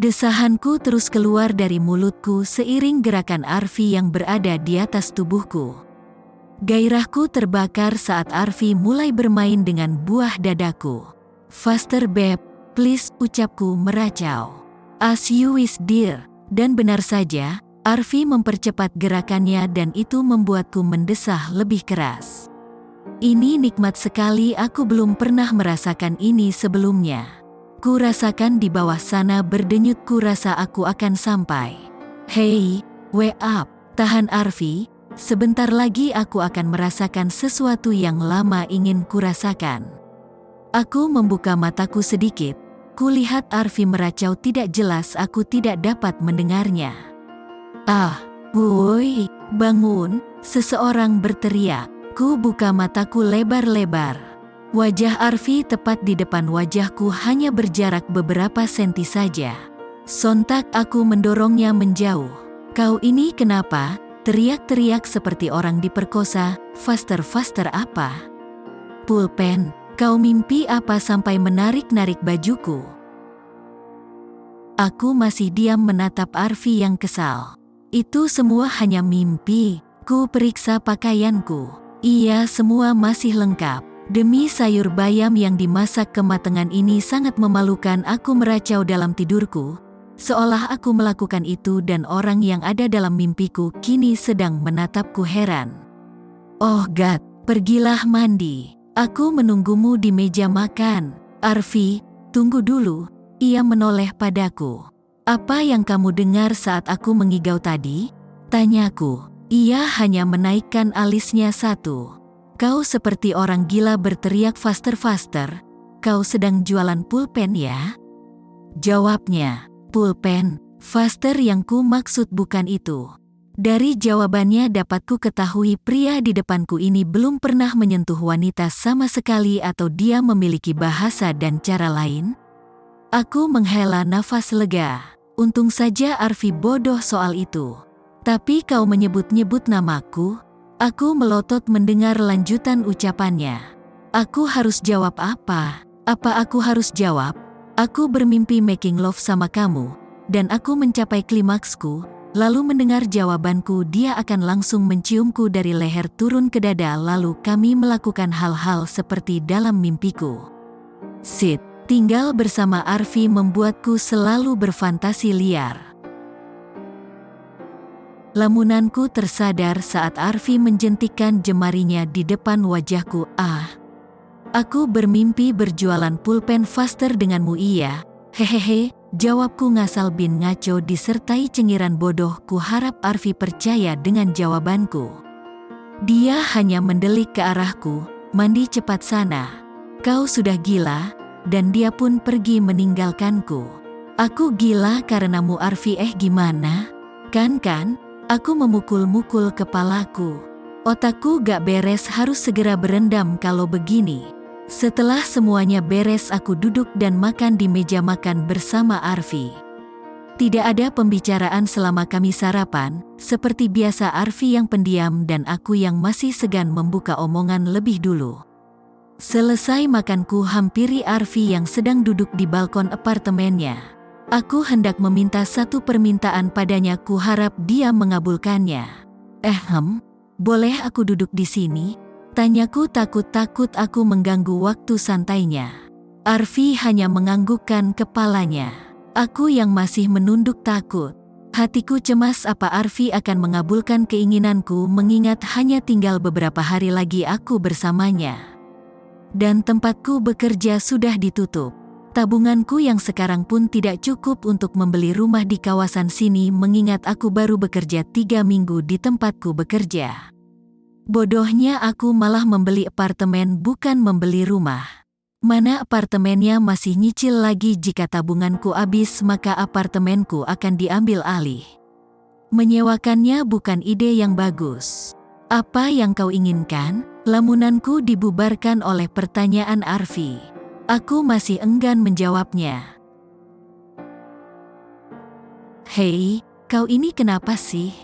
Desahanku terus keluar dari mulutku seiring gerakan Arfi yang berada di atas tubuhku. Gairahku terbakar saat Arfi mulai bermain dengan buah dadaku. "Faster babe, please," ucapku meracau. "As you wish dear." Dan benar saja, Arfi mempercepat gerakannya dan itu membuatku mendesah lebih keras. Ini nikmat sekali, aku belum pernah merasakan ini sebelumnya. Ku rasakan di bawah sana berdenyut, ku rasa aku akan sampai. "Hey, wake up, tahan Arfi, sebentar lagi aku akan merasakan sesuatu yang lama ingin ku rasakan." Aku membuka mataku sedikit, kulihat Arfi meracau tidak jelas, aku tidak dapat mendengarnya. Woi, bangun, seseorang berteriak. Ku buka mataku lebar-lebar. Wajah Arfi tepat di depan wajahku, hanya berjarak beberapa senti saja. Sontak aku mendorongnya menjauh. "Kau ini kenapa?" teriak-teriak seperti orang diperkosa. Faster apa?" "Pulpen, kau mimpi apa sampai menarik-narik bajuku?" Aku masih diam menatap Arfi yang kesal. "Itu semua hanya mimpi." Ku periksa pakaianku. Iya, semua masih lengkap. Demi sayur bayam yang dimasak kematangan ini sangat memalukan, aku meracau dalam tidurku, seolah aku melakukan itu dan orang yang ada dalam mimpiku kini sedang menatapku heran. "Oh God, pergilah mandi. Aku menunggumu di meja makan." "Arfi, tunggu dulu." Ia menoleh padaku. "Apa yang kamu dengar saat aku mengigau tadi?" tanyaku. Ia hanya menaikkan alisnya satu. "Kau seperti orang gila berteriak faster. Kau sedang jualan pulpen ya?" jawabnya. "Pulpen, faster yang ku maksud bukan itu." Dari jawabannya dapat ku ketahui pria di depanku ini belum pernah menyentuh wanita sama sekali, atau dia memiliki bahasa dan cara lain. Aku menghela nafas lega. Untung saja Arfi bodoh soal itu. "Tapi kau menyebut-nyebut namaku." Aku melotot mendengar lanjutan ucapannya. Aku harus jawab apa? Apa aku harus jawab? "Aku bermimpi making love sama kamu, dan aku mencapai klimaksku." Lalu mendengar jawabanku, dia akan langsung menciumku dari leher turun ke dada, lalu kami melakukan hal-hal seperti dalam mimpiku. Tinggal bersama Arfi membuatku selalu berfantasi liar. Lamunanku tersadar saat Arfi menjentikkan jemarinya di depan wajahku. Aku bermimpi berjualan pulpen faster denganmu, iya?" "Hehehe," jawabku ngasal bin ngaco disertai cengiran bodoh. Ku harap Arfi percaya dengan jawabanku. Dia hanya mendelik ke arahku, "Mandi cepat sana. Kau sudah gila." Dan dia pun pergi meninggalkanku. "Aku gila karenamu Arfi?" Gimana? Kan? Aku memukul-mukul kepalaku. Otakku gak beres, harus segera berendam kalau begini. Setelah semuanya beres, aku duduk dan makan di meja makan bersama Arfi. Tidak ada pembicaraan selama kami sarapan, seperti biasa Arfi yang pendiam dan aku yang masih segan membuka omongan lebih dulu. Selesai makanku hampiri Arfi yang sedang duduk di balkon apartemennya. Aku hendak meminta satu permintaan padanya, ku harap dia mengabulkannya. Boleh aku duduk di sini?" tanyaku, takut aku mengganggu waktu santainya. Arfi hanya menganggukkan kepalanya. Aku yang masih menunduk takut. Hatiku cemas apa Arfi akan mengabulkan keinginanku, mengingat hanya tinggal beberapa hari lagi aku bersamanya. Dan tempatku bekerja sudah ditutup. Tabunganku yang sekarang pun tidak cukup untuk membeli rumah di kawasan sini, mengingat aku baru bekerja 3 minggu di tempatku bekerja. Bodohnya aku malah membeli apartemen bukan membeli rumah. Mana apartemennya masih nyicil lagi, jika tabunganku habis maka apartemenku akan diambil alih. Menyewakannya bukan ide yang bagus. "Apa yang kau inginkan?" lamunanku dibubarkan oleh pertanyaan Arfi. Aku masih enggan menjawabnya. "Hei, kau ini kenapa sih?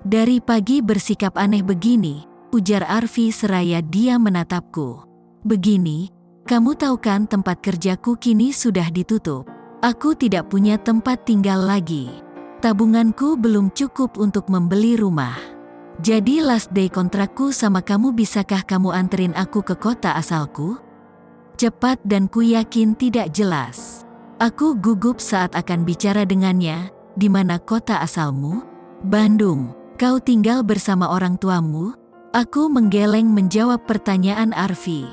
Dari pagi bersikap aneh begini," ujar Arfi seraya dia menatapku. "Begini, kamu tahu kan tempat kerjaku kini sudah ditutup. Aku tidak punya tempat tinggal lagi. Tabunganku belum cukup untuk membeli rumah. Jadi last day kontrakku sama kamu, bisakah kamu anterin aku ke kota asalku? Cepat dan ku yakin tidak jelas. Aku gugup saat akan bicara dengannya. Di mana kota asalmu? Bandung. Kau tinggal bersama orang tuamu? Aku menggeleng menjawab pertanyaan Arfi.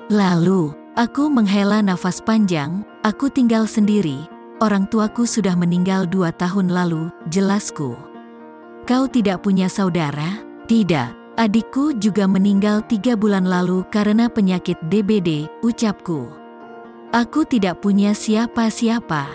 Lalu, aku menghela nafas panjang. Aku tinggal sendiri. Orang tuaku sudah meninggal 2 tahun lalu, jelasku. Kau tidak punya saudara? Tidak. Adikku juga meninggal 3 bulan lalu karena penyakit DBD, ucapku. Aku tidak punya siapa-siapa.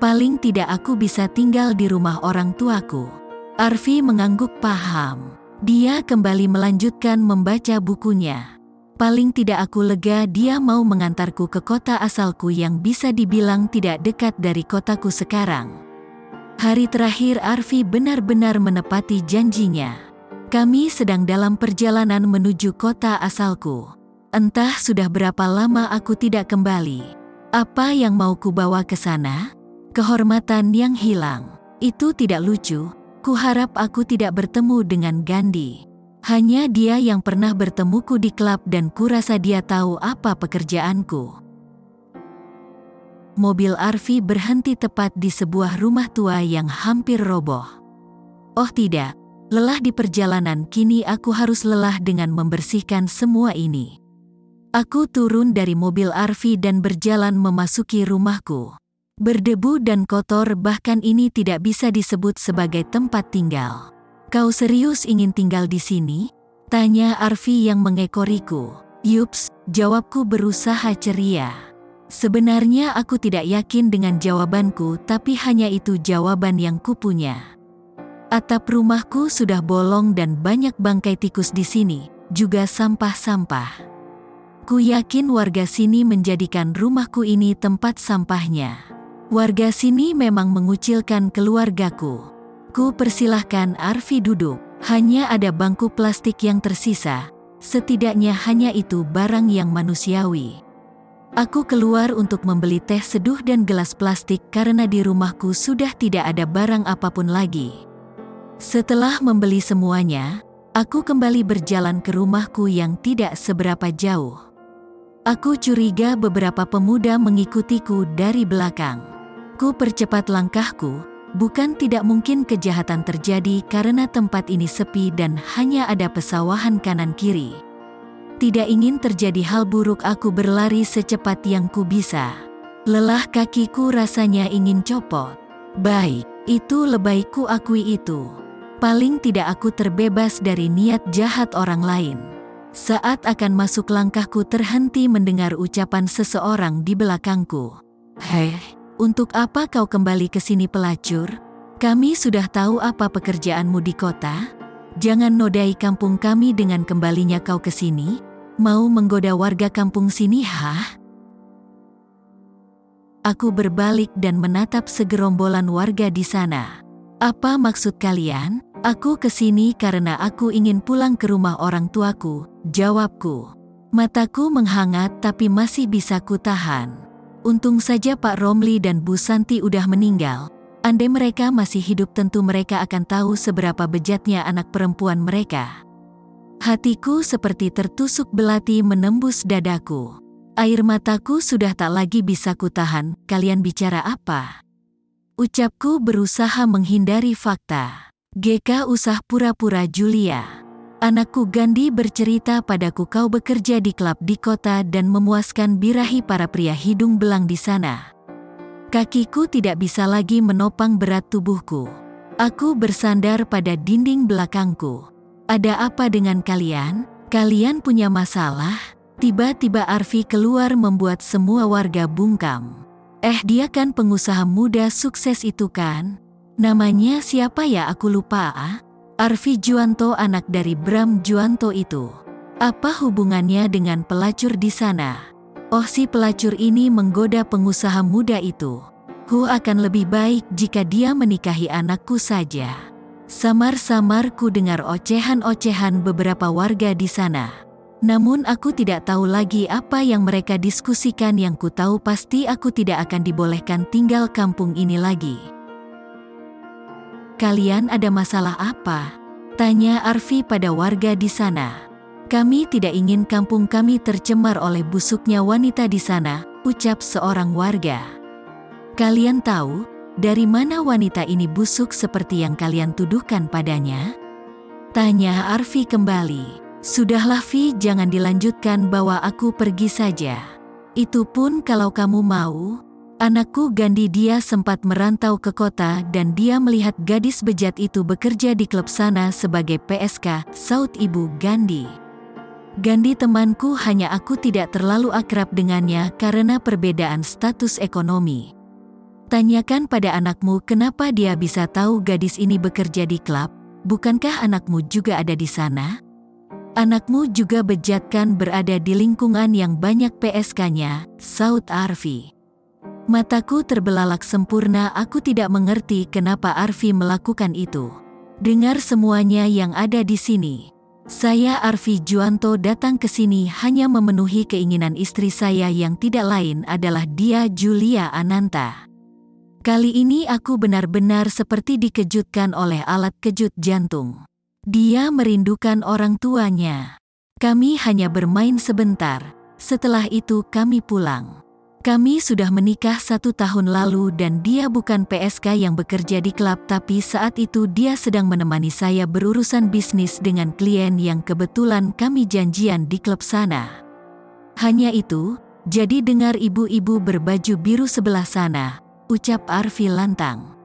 Paling tidak aku bisa tinggal di rumah orang tuaku. Arfi mengangguk paham. Dia kembali melanjutkan membaca bukunya. Paling tidak aku lega dia mau mengantarku ke kota asalku yang bisa dibilang tidak dekat dari kotaku sekarang. Hari terakhir Arfi benar-benar menepati janjinya. Kami sedang dalam perjalanan menuju kota asalku. Entah sudah berapa lama aku tidak kembali. Apa yang mau ku bawa ke sana? Kehormatan yang hilang. Itu tidak lucu. Kuharap aku tidak bertemu dengan Gandhi. Hanya dia yang pernah bertemuku di klub dan kurasa dia tahu apa pekerjaanku. Mobil Arfi berhenti tepat di sebuah rumah tua yang hampir roboh. Oh tidak. Lelah di perjalanan, kini aku harus lelah dengan membersihkan semua ini. Aku turun dari mobil Arfi dan berjalan memasuki rumahku. Berdebu dan kotor, bahkan ini tidak bisa disebut sebagai tempat tinggal. Kau serius ingin tinggal di sini? Tanya Arfi yang mengekoriku. Yups, jawabku berusaha ceria. Sebenarnya aku tidak yakin dengan jawabanku, tapi hanya itu jawaban yang kupunya. Atap rumahku sudah bolong dan banyak bangkai tikus di sini, juga sampah-sampah. Ku yakin warga sini menjadikan rumahku ini tempat sampahnya. Warga sini memang mengucilkan keluargaku. Ku persilahkan Arfi duduk. Hanya ada bangku plastik yang tersisa. Setidaknya hanya itu barang yang manusiawi. Aku keluar untuk membeli teh seduh dan gelas plastik karena di rumahku sudah tidak ada barang apapun lagi. Setelah membeli semuanya, aku kembali berjalan ke rumahku yang tidak seberapa jauh. Aku curiga beberapa pemuda mengikutiku dari belakang. Ku percepat langkahku, bukan tidak mungkin kejahatan terjadi karena tempat ini sepi dan hanya ada pesawahan kanan kiri. Tidak ingin terjadi hal buruk, aku berlari secepat yang ku bisa. Lelah kakiku rasanya ingin copot. Baik, itu lebay ku akui itu. Paling tidak aku terbebas dari niat jahat orang lain. Saat akan masuk langkahku terhenti mendengar ucapan seseorang di belakangku. Hei, untuk apa kau kembali ke sini pelacur? Kami sudah tahu apa pekerjaanmu di kota. Jangan nodai kampung kami dengan kembalinya kau ke sini. Mau menggoda warga kampung sini, hah? Aku berbalik dan menatap segerombolan warga di sana. Apa maksud kalian? Aku kesini karena aku ingin pulang ke rumah orang tuaku, jawabku. Mataku menghangat tapi masih bisa kutahan. Untung saja Pak Romli dan Bu Santi udah meninggal. Andai mereka masih hidup tentu mereka akan tahu seberapa bejatnya anak perempuan mereka. Hatiku seperti tertusuk belati menembus dadaku. Air mataku sudah tak lagi bisa kutahan. Kalian bicara apa? Ucapku berusaha menghindari fakta. GK usah pura-pura Julia. Anakku Gandhi bercerita padaku kau bekerja di klub di kota dan memuaskan birahi para pria hidung belang di sana. Kakiku tidak bisa lagi menopang berat tubuhku. Aku bersandar pada dinding belakangku. Ada apa dengan kalian? Kalian punya masalah? Tiba-tiba Arfi keluar membuat semua warga bungkam. Dia kan pengusaha muda sukses itu kan? Namanya siapa ya, aku lupa. Arfi Juanto, anak dari Bram Juanto itu. Apa hubungannya dengan pelacur di sana? Oh, si pelacur ini menggoda pengusaha muda itu. Akan lebih baik jika dia menikahi anakku saja. Samar-samar ku dengar ocehan-ocehan beberapa warga di sana. Namun aku tidak tahu lagi apa yang mereka diskusikan. Yang ku tahu pasti aku tidak akan dibolehkan tinggal kampung ini lagi. Kalian ada masalah apa? Tanya Arfi pada warga di sana. Kami tidak ingin kampung kami tercemar oleh busuknya wanita di sana, ucap seorang warga. Kalian tahu dari mana wanita ini busuk seperti yang kalian tuduhkan padanya? Tanya Arfi kembali. Sudahlah Vi, jangan dilanjutkan, bawa aku pergi saja. Itu pun kalau kamu mau. Anakku Gandhi, dia sempat merantau ke kota dan dia melihat gadis bejat itu bekerja di klub sana sebagai PSK, saut ibu Gandhi. Gandhi temanku, hanya aku tidak terlalu akrab dengannya karena perbedaan status ekonomi. Tanyakan pada anakmu kenapa dia bisa tahu gadis ini bekerja di klub. Bukankah anakmu juga ada di sana? Anakmu juga bejat kan, berada di lingkungan yang banyak PSK-nya, saut Arfi. Mataku terbelalak sempurna, aku tidak mengerti kenapa Arfi melakukan itu. Dengar semuanya yang ada di sini. Saya Arfi Juanto datang ke sini hanya memenuhi keinginan istri saya yang tidak lain adalah dia, Julia Ananta. Kali ini aku benar-benar seperti dikejutkan oleh alat kejut jantung. Dia merindukan orang tuanya. Kami hanya bermain sebentar, setelah itu kami pulang. Kami sudah menikah 1 tahun lalu dan dia bukan PSK yang bekerja di klub, tapi saat itu dia sedang menemani saya berurusan bisnis dengan klien yang kebetulan kami janjian di klub sana. Hanya itu, jadi dengar ibu-ibu berbaju biru sebelah sana, ucap Arfi lantang.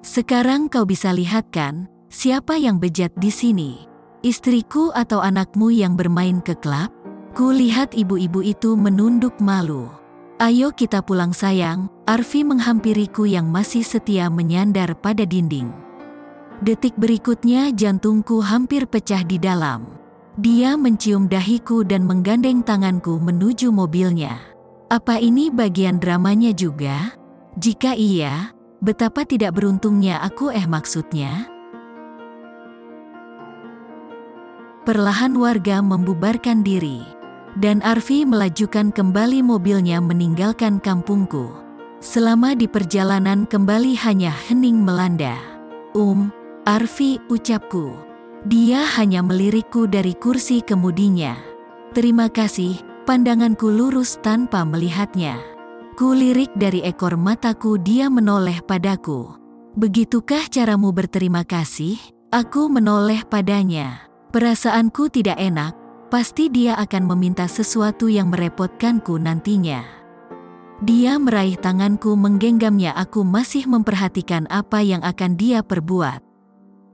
Sekarang kau bisa lihat kan? Siapa yang bejat di sini? Istriku atau anakmu yang bermain ke klub? Ku lihat ibu-ibu itu menunduk malu. Ayo kita pulang sayang, Arfi menghampiriku yang masih setia menyandar pada dinding. Detik berikutnya jantungku hampir pecah di dalam. Dia mencium dahiku dan menggandeng tanganku menuju mobilnya. Apa ini bagian dramanya juga? Jika iya, betapa tidak beruntungnya aku maksudnya. Perlahan warga membubarkan diri, dan Arfi melajukan kembali mobilnya meninggalkan kampungku. Selama di perjalanan kembali hanya hening melanda. Arfi, ucapku. Dia hanya melirikku dari kursi kemudinya. Terima kasih, pandanganku lurus tanpa melihatnya. Kulirik dari ekor mataku, dia menoleh padaku. Begitukah caramu berterima kasih? Aku menoleh padanya. Perasaanku tidak enak, pasti dia akan meminta sesuatu yang merepotkanku nantinya. Dia meraih tanganku menggenggamnya, aku masih memperhatikan apa yang akan dia perbuat.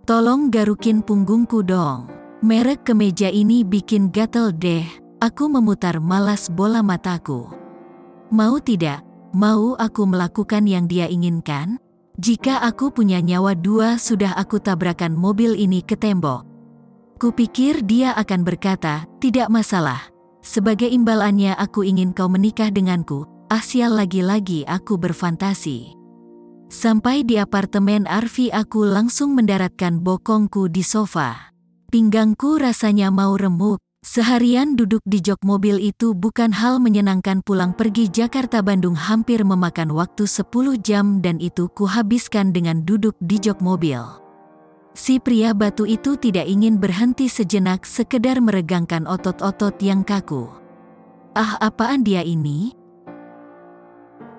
Tolong garukin punggungku dong. Merek kemeja ini bikin gatel deh, aku memutar malas bola mataku. Mau tidak, mau aku melakukan yang dia inginkan? Jika aku punya nyawa 2 sudah aku tabrakan mobil ini ke tembok. Kupikir dia akan berkata, tidak masalah. Sebagai imbalannya aku ingin kau menikah denganku. Sial, lagi-lagi aku berfantasi. Sampai di apartemen Arfi aku langsung mendaratkan bokongku di sofa. Pinggangku rasanya mau remuk. Seharian duduk di jok mobil itu bukan hal menyenangkan. Pulang pergi Jakarta-Bandung hampir memakan waktu 10 jam dan itu kuhabiskan dengan duduk di jok mobil. Si pria batu itu tidak ingin berhenti sejenak, sekedar meregangkan otot-otot yang kaku. Apaan dia ini?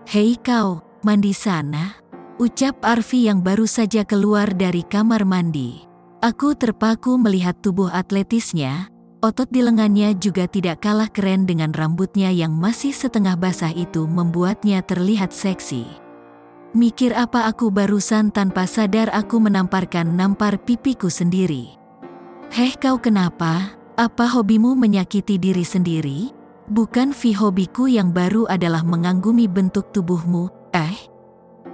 Hei kau, mandi sana, ucap Arfi yang baru saja keluar dari kamar mandi. Aku terpaku melihat tubuh atletisnya, otot di lengannya juga tidak kalah keren dengan rambutnya yang masih setengah basah itu membuatnya terlihat seksi. Mikir apa aku barusan, tanpa sadar aku nampar pipiku sendiri. Heh kau kenapa? Apa hobimu menyakiti diri sendiri? Bukan hobiku yang baru adalah mengagumi bentuk tubuhmu.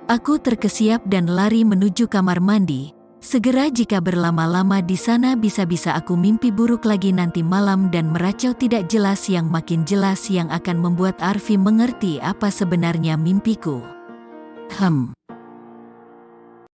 Aku terkesiap dan lari menuju kamar mandi. Segera, jika berlama-lama di sana bisa-bisa aku mimpi buruk lagi nanti malam dan meracau tidak jelas yang makin jelas yang akan membuat Arfi mengerti apa sebenarnya mimpiku.